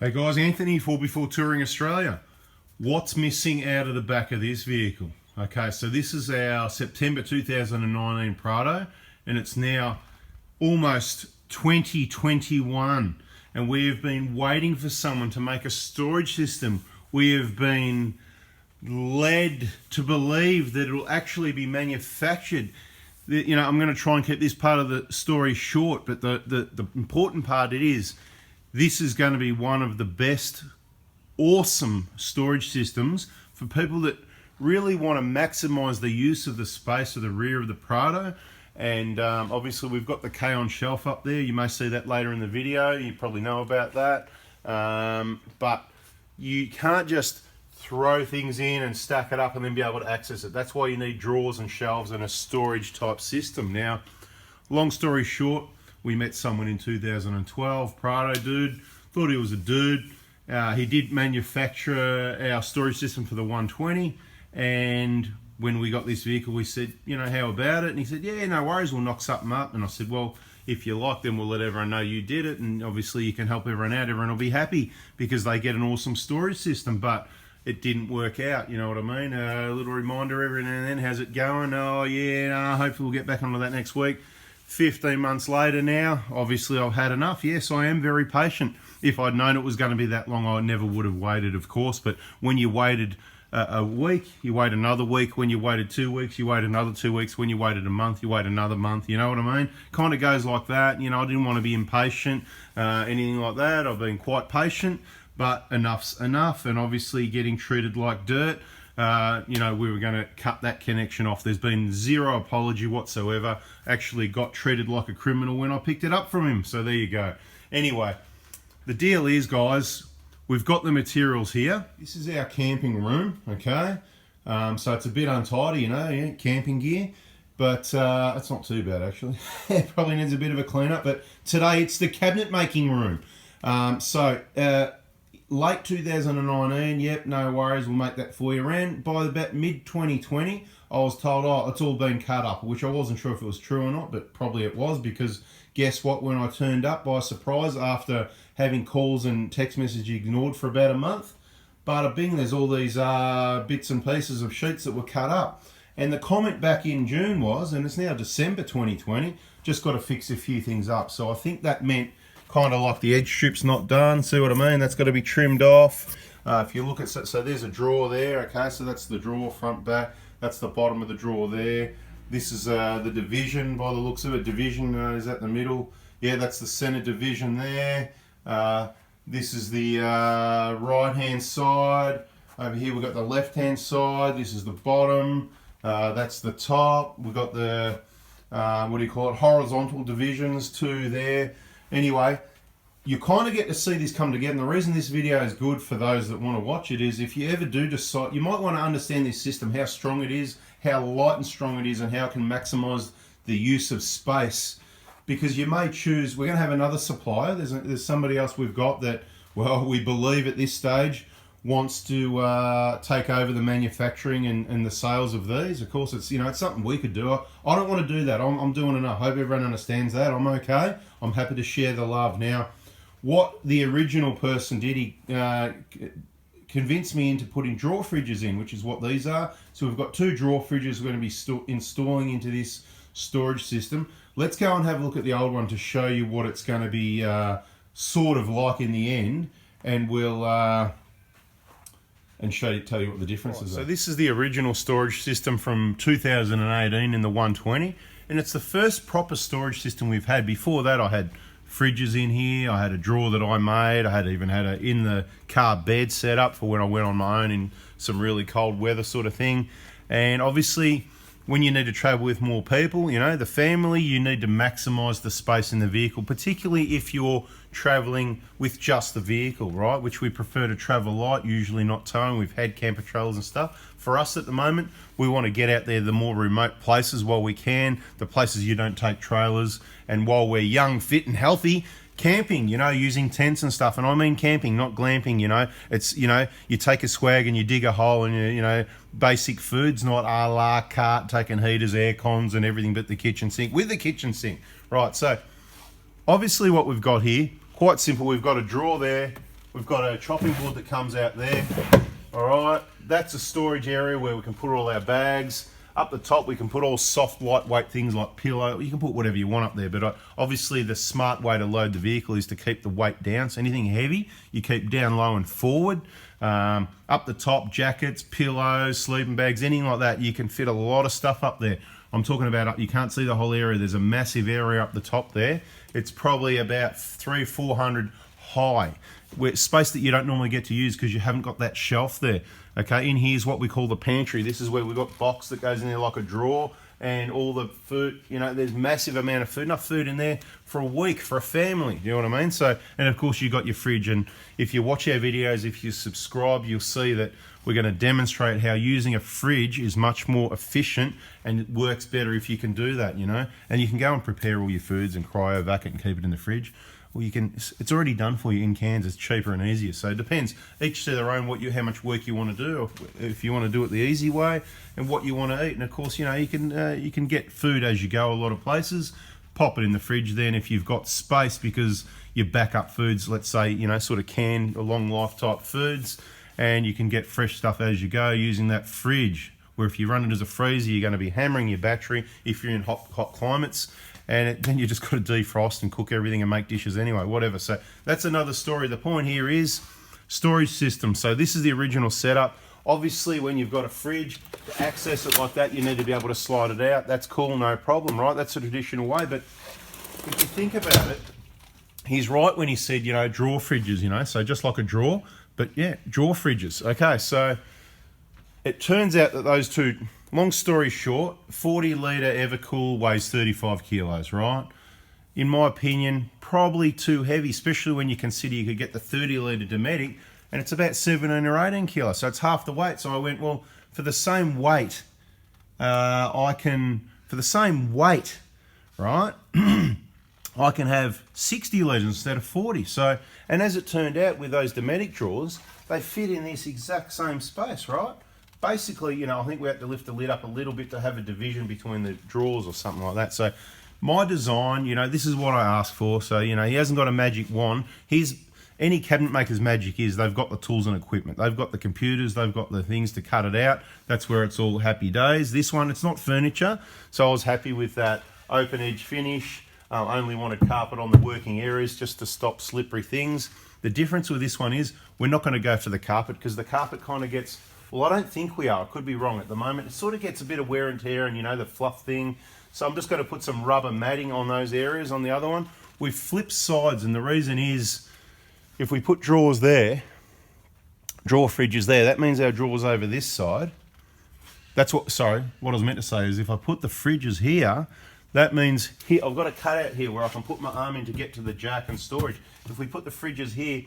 Hey guys, Anthony, Fourby4touring Australia. What's missing out of the back of this vehicle? Okay, so this is our September 2019 Prado, and it's now almost 2021, and we have been waiting for someone to make a storage system. We have been led to believe that it will actually be manufactured. You know, I'm going to try and keep this part of the story short, but the important part is this is going to be one of the best, awesome storage systems for people that really want to maximize the use of the space of the rear of the Prado. And obviously we've got the K on shelf up there. You may see that later in the video. You probably know about that. But you can't just throw things in and stack it up and then be able to access it. That's why you need drawers and shelves and a storage type system. Now, long story short, we met someone in 2012, Prado dude, thought he was a dude. He did manufacture our storage system for the 120, and when we got this vehicle we said, you know, how about it? And he said, yeah, no worries, we'll knock something up. And I said, well, if you like, then we'll let everyone know you did it, and obviously you can help everyone out. Everyone will be happy because they get an awesome storage system. But it didn't work out, you know what I mean? A little reminder every now and then, how's it going? Oh yeah, no, hopefully we'll get back onto that next week. 15 months later now, obviously I've had enough. Yes, I am very patient. If I'd known it was going to be that long, I never would have waited, of course. But when you waited a week, you wait another week. When you waited 2 weeks, you wait another 2 weeks. When you waited a month, you wait another month. You know what I mean? Kind of goes like that. You know, I didn't want to be impatient, anything like that. I've been quite patient, but enough's enough. And obviously getting treated like dirt, you know, we were going to cut that connection off. There's been zero apology whatsoever. Actually got treated like a criminal when I picked it up from him. So there you go. Anyway, the deal is, guys, we've got the materials here. This is our camping room, okay? So it's a bit untidy, you know, yeah, camping gear. But it's not too bad, actually. It probably needs a bit of a clean-up. But today it's the cabinet making room. Late 2019, yep, no worries, we'll make that for you. Around by about mid-2020, I was told, oh, it's all been cut up, which I wasn't sure if it was true or not, but probably it was, because guess what, when I turned up by surprise after having calls and text messages ignored for about a month, bada bing, there's all these bits and pieces of sheets that were cut up. And the comment back in June was, and it's now December 2020, just got to fix a few things up. So I think that meant kind of like the edge strip's not done, see what I mean? That's got to be trimmed off. If you look at, so there's a drawer there, okay, so that's the drawer front back, that's the bottom of the drawer there. This is the division by the looks of it. Division is at the middle. Yeah, that's the center division there. This is the right hand side. Over here we've got the left hand side. This is the bottom. That's the top. We've got the, what do you call it, horizontal divisions too there. Anyway, you kind of get to see this come together, and the reason this video is good for those that want to watch it is if you ever do decide, you might want to understand this system, how strong it is, how light and strong it is, and how it can maximize the use of space. Because you may choose, we're going to have another supplier, there's somebody else we've got that, well, we believe at this stage wants to take over the manufacturing and the sales of these. Of course, it's, you know, it's something we could do. I don't want to do that. I'm doing enough. Hope everyone understands that. I'm okay. I'm happy to share the love. Now, what the original person did, he convinced me into putting drawer fridges in, which is what these are. So we've got 2 drawer fridges we're going to be installing into this storage system. Let's go and have a look at the old one to show you what it's going to be sort of like in the end, and we'll and tell you what the differences are. So this is the original storage system from 2018 in the 120, and it's the first proper storage system we've had. Before that, I had fridges in here, I had a drawer that I made, I had even had a in the car bed set up for when I went on my own in some really cold weather sort of thing. And obviously when you need to travel with more people, you know, the family, you need to maximize the space in the vehicle, particularly if you're traveling with just the vehicle, right? Which we prefer to travel light, usually not towing. We've had camper trailers and stuff. For us at the moment, we want to get out there the more remote places while we can, the places you don't take trailers, and while we're young, fit and healthy, camping, you know, using tents and stuff. And I mean camping, not glamping, you know. It's, you know, you take a swag and you dig a hole and, you know, basic foods, not a la carte, taking heaters, air cons and everything but the kitchen sink, with the kitchen sink. Right, so obviously what we've got here, quite simple. We've got a drawer there, We've got a chopping board that comes out there. All right, that's a storage area where we can put all our bags. Up the top, we can put all soft, lightweight things like pillow. You can put whatever you want up there, but obviously the smart way to load the vehicle is to keep the weight down. So anything heavy, you keep down low and forward. Up the top, jackets, pillows, sleeping bags, anything like that. You can fit a lot of stuff up there. I'm talking about, you can't see the whole area. There's a massive area up the top there. It's probably about 300-400 high. Where space that you don't normally get to use because you haven't got that shelf there. Okay, in here is what we call the pantry. This is where we've got box that goes in there like a drawer and all the food, you know, there's massive amount of food, enough food in there for a week, for a family, you know what I mean? So, and of course you got your fridge, and if you watch our videos, if you subscribe, you'll see that we're going to demonstrate how using a fridge is much more efficient and it works better if you can do that, you know? And you can go and prepare all your foods and cryovac it and keep it in the fridge. Well, you can, it's already done for you in cans. It's cheaper and easier. So it depends, each to their own, how much work you want to do, or if you want to do it the easy way, and what you want to eat. And of course, you know, you can get food as you go a lot of places. Pop it in the fridge then if you've got space, because you back up foods, let's say, you know, sort of canned, long life type foods, and you can get fresh stuff as you go using that fridge. Where if you run it as a freezer, you're going to be hammering your battery if you're in hot climates. And then you just got to defrost and cook everything and make dishes anyway, whatever. So that's another story. The point here is storage system. So this is the original setup. Obviously, when you've got a fridge, to access it like that, you need to be able to slide it out. That's cool, no problem, right? That's the traditional way. But if you think about it, he's right when he said, you know, drawer fridges, you know, so just like a drawer, but yeah, drawer fridges. Okay, so it turns out that those two, long story short, 40 litre Evercool weighs 35 kilos, right? In my opinion, probably too heavy, especially when you consider you could get the 30 litre Dometic, and it's about 17 or 18 kilos, so it's half the weight. So I went, well, for the same weight, right, I can have 60 litres instead of 40. So, and as it turned out with those Dometic drawers, they fit in this exact same space, right? Basically, you know, I think we had to lift the lid up a little bit to have a division between the drawers or something like that. So my design, you know, this is what I asked for. So, you know, he hasn't got a magic wand. Any cabinet maker's magic is they've got the tools and equipment. They've got the computers, they've got the things to cut it out. That's where it's all happy days. This one, it's not furniture. So I was happy with that open edge finish. Only wanted carpet on the working areas just to stop slippery things. The difference with this one is we're not going to go for the carpet because the carpet kind of gets, well, I don't think we are. I could be wrong at the moment. It sort of gets a bit of wear and tear and, you know, the fluff thing. So I'm just going to put some rubber matting on those areas on the other one. We've flipped sides, and the reason is if we put drawers there, drawer fridges there, that means our drawers over this side. That's what, sorry, what I was meant to say is if I put the fridges here, that means here, I've got a cutout here where I can put my arm in to get to the jack and storage. If we put the fridges here,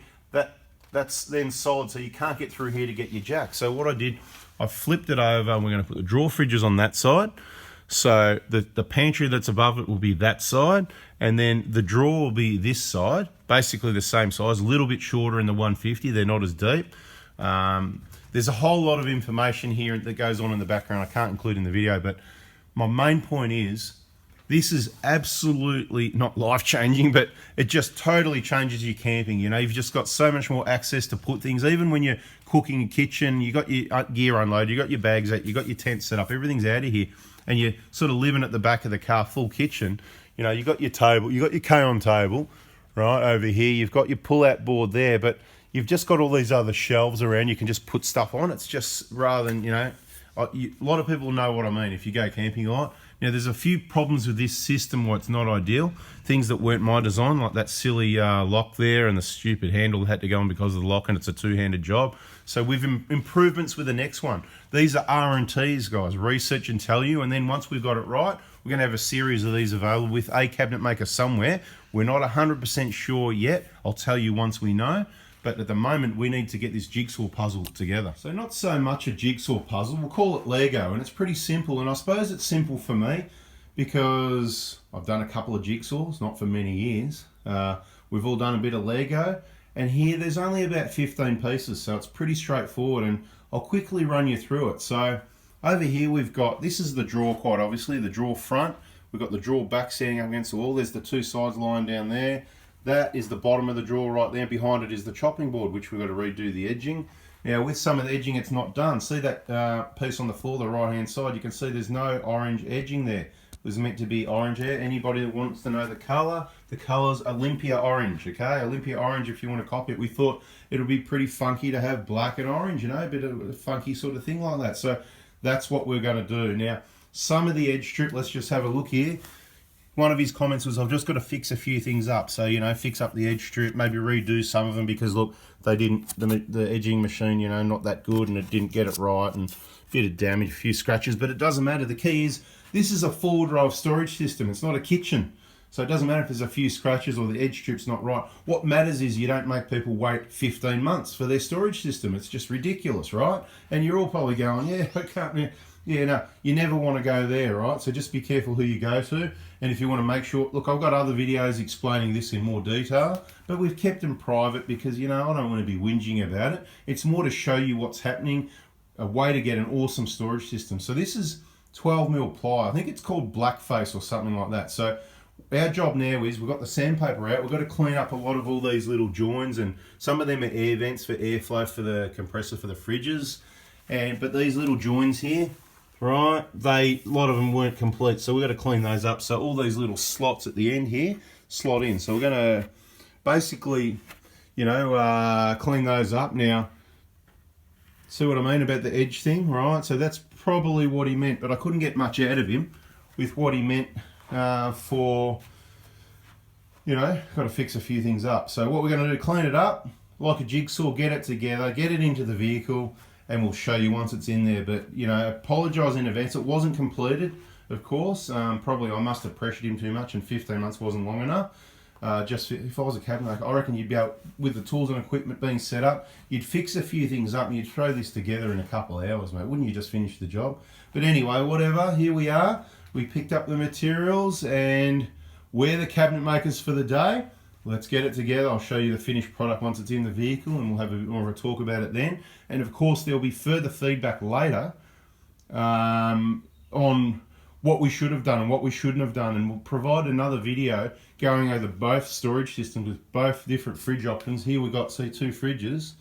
that's then solid, so you can't get through here to get your jack. So what I did, I flipped it over, and we're going to put the drawer fridges on that side. So the pantry that's above it will be that side, and then the drawer will be this side, basically the same size, a little bit shorter in the 150. They're not as deep. There's a whole lot of information here that goes on in the background I can't include in the video, but my main point is this is absolutely not life-changing, but it just totally changes your camping. You know, you've just got so much more access to put things. Even when you're cooking in the kitchen, you got your gear unloaded, you got your bags out, you got your tent set up, everything's out of here, and you're sort of living at the back of the car, full kitchen. You know, you got your table, you got your K-on table, right over here. You've got your pull-out board there, but you've just got all these other shelves around. You can just put stuff on. It's just rather than, you know, a lot of people know what I mean. If you go camping a lot. Now, there's a few problems with this system where it's not ideal. Things that weren't my design, like that silly lock there and the stupid handle that had to go on because of the lock, and it's a two-handed job. So we've improvements with the next one. These are R&Ts, guys. Research and tell you. And then once we've got it right, we're going to have a series of these available with a cabinet maker somewhere. We're not 100% sure yet. I'll tell you once we know. But at the moment, we need to get this jigsaw puzzle together. So not so much a jigsaw puzzle, we'll call it Lego, and it's pretty simple. And I suppose it's simple for me because I've done a couple of jigsaws, not for many years. We've all done a bit of Lego, and here there's only about 15 pieces, so it's pretty straightforward, and I'll quickly run you through it. So over here we've got, this is the drawer quite obviously, the drawer front. We've got the drawer back standing up against the wall. There's the two sides lying down there. That is the bottom of the drawer right there. Behind it is the chopping board, which we've got to redo the edging. Now with some of the edging, it's not done. See that piece on the floor, the right hand side, you can see there's no orange edging there. It was meant to be orange there. Anybody that wants to know the color's Olympia orange, okay? Olympia orange, if you want to copy it. We thought it would be pretty funky to have black and orange, you know, a bit of a funky sort of thing like that. So that's what we're going to do. Now, some of the edge strip, let's just have a look here. One of his comments was, I've just got to fix a few things up. So, you know, fix up the edge strip, maybe redo some of them because, look, they didn't, the edging machine, you know, not that good and it didn't get it right and a bit of damage, a few scratches, but it doesn't matter. The key is, this is a full drive storage system. It's not a kitchen. So it doesn't matter if there's a few scratches or the edge strip's not right. What matters is you don't make people wait 15 months for their storage system. It's just ridiculous, right? And you're all probably going, yeah, I can't, yeah, no, you never want to go there, right? So just be careful who you go to. And if you want to make sure, look, I've got other videos explaining this in more detail, but we've kept them private because, you know, I don't want to be whinging about it. It's more to show you what's happening, a way to get an awesome storage system. So this is 12mm ply. I think it's called blackface or something like that. So our job now is we've got the sandpaper out. We've got to clean up a lot of all these little joins, and some of them are air vents for airflow for the compressor for the fridges. But these little joins here, right, a lot of them weren't complete, so we've got to clean those up. So all these little slots at the end here slot in. So we're going to basically, you know, clean those up. Now, see what I mean about the edge thing, right? So that's probably what he meant, but I couldn't get much out of him with what he meant for, you know, got to fix a few things up. So what we're going to do, clean it up like a jigsaw, get it together, get it into the vehicle, and we'll show you once it's in there. But, you know, apologise in advance. It wasn't completed, of course. Probably I must have pressured him too much and 15 months wasn't long enough. Just if I was a cabinet, I reckon you'd be able, with the tools and equipment being set up, you'd fix a few things up and you'd throw this together in a couple of hours, mate. Wouldn't you just finish the job? But anyway, whatever, here we are. We picked up the materials and we're the cabinet makers for the day. Let's get it together. I'll show you the finished product once it's in the vehicle and we'll have more of a talk about it then. And of course, there'll be further feedback later on what we should have done and what we shouldn't have done, and we'll provide another video going over both storage systems with both different fridge options. Here we've got, see, two fridges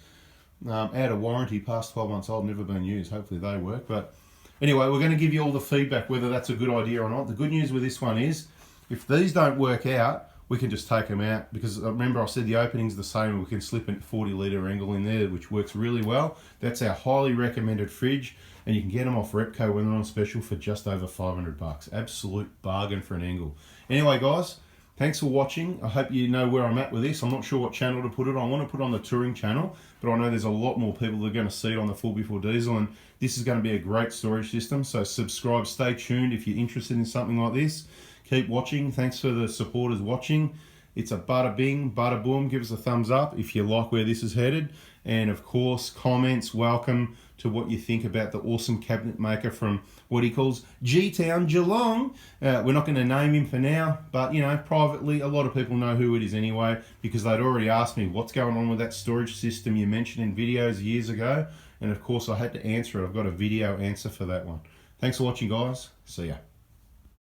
out of warranty, past 12 months old, never been used. Hopefully they work. But anyway, we're going to give you all the feedback whether that's a good idea or not. The good news with this one is if these don't work out, we can just take them out, because remember I said the opening's the same. We can slip a 40 litre angle in there, which works really well. That's our highly recommended fridge, and you can get them off Repco when they're on special for just over $500. Absolute bargain for an angle. Anyway, guys, thanks for watching. I hope you know where I'm at with this. I'm not sure what channel to put it on. I want to put it on the touring channel, but I know there's a lot more people that are going to see it on the Fourby4 Diesel, and this is going to be a great storage system. So subscribe, stay tuned if you're interested in something like this. Keep watching. Thanks for the supporters watching. It's a bada bing, bada boom. Give us a thumbs up if you like where this is headed. And of course, comments, welcome to what you think about the awesome cabinet maker from what he calls G-Town, Geelong. We're not going to name him for now, but you know, privately, a lot of people know who it is anyway, because they'd already asked me what's going on with that storage system you mentioned in videos years ago. And of course, I had to answer it. I've got a video answer for that one. Thanks for watching, guys. See ya.